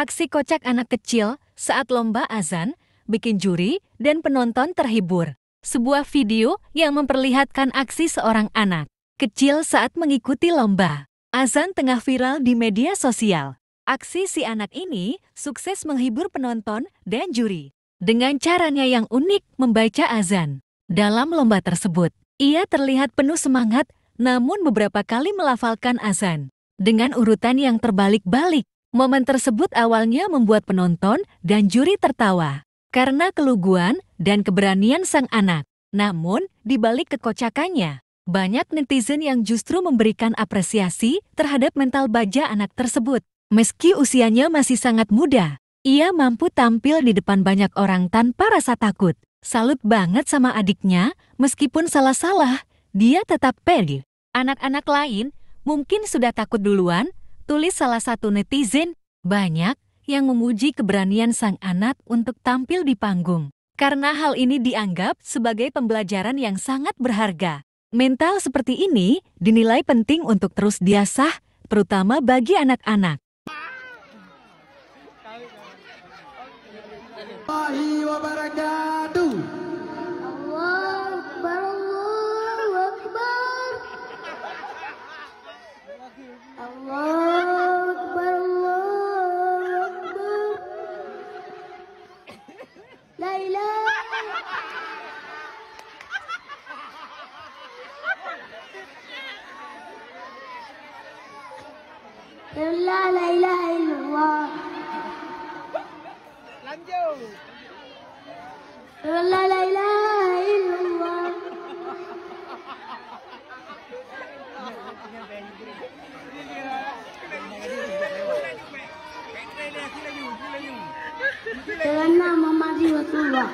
Aksi kocak anak kecil saat lomba azan bikin juri dan penonton terhibur. Sebuah video yang memperlihatkan aksi seorang anak kecil saat mengikuti lomba azan tengah viral di media sosial. Aksi si anak ini sukses menghibur penonton dan juri dengan caranya yang unik membaca azan. Dalam lomba tersebut, ia terlihat penuh semangat namun beberapa kali melafalkan azan dengan urutan yang terbalik-balik. Momen tersebut awalnya membuat penonton dan juri tertawa karena keluguan dan keberanian sang anak. Namun, di balik kekocakannya, banyak netizen yang justru memberikan apresiasi terhadap mental baja anak tersebut. Meski usianya masih sangat muda, ia mampu tampil di depan banyak orang tanpa rasa takut. Salut banget sama adiknya, meskipun salah-salah, dia tetap pede. Anak-anak lain mungkin sudah takut duluan, tulis salah satu netizen. Banyak yang memuji keberanian sang anak untuk tampil di panggung. Karena hal ini dianggap sebagai pembelajaran yang sangat berharga. Mental seperti ini dinilai penting untuk terus diasah, terutama bagi anak-anak. Warahmatullahi wabarakatuh. Allahu Akbar, Allahu Akbar. Allahu Akbar, Allahu Akbar. La ilaha illallah, la ilaha illallah. Lanjut. La ilaha illallah. Karena Muhammad Rasulullah.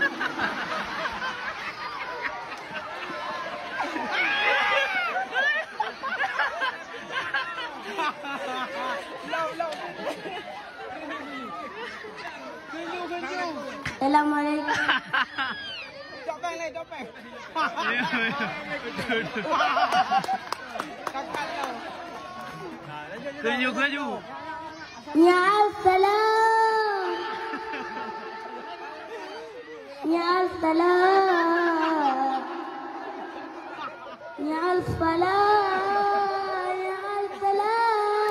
Assalamualaikum. Topeng. Laju. Ya salam. Ya salam. Ya salam. Ya salam.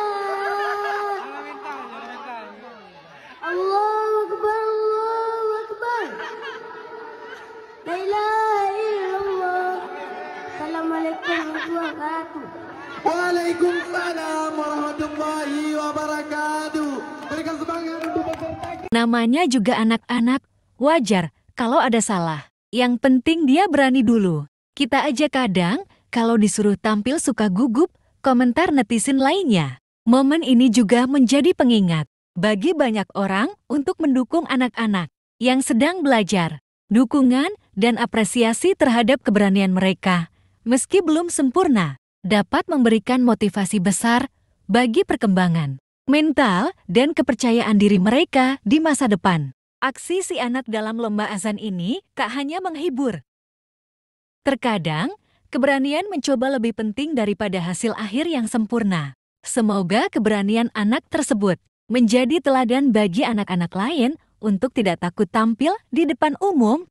Allahu Akbar, Allahu Akbar. La ilaha illallah. Assalamualaikum warahmatullahi wabarakatuh. Waalaikumsalam warahmatullahi wabarakatuh. Berikan semangat untuk peserta. Namanya juga anak-anak, wajar kalau ada salah. Yang penting dia berani dulu. Kita aja kadang, kalau disuruh tampil suka gugup, komentar netizen lainnya. Momen ini juga menjadi pengingat bagi banyak orang untuk mendukung anak-anak yang sedang belajar. Dukungan dan apresiasi terhadap keberanian mereka, meski belum sempurna, dapat memberikan motivasi besar bagi perkembangan mental dan kepercayaan diri mereka di masa depan. Aksi si anak dalam lomba azan ini tak hanya menghibur. Terkadang, keberanian mencoba lebih penting daripada hasil akhir yang sempurna. Semoga keberanian anak tersebut menjadi teladan bagi anak-anak lain untuk tidak takut tampil di depan umum.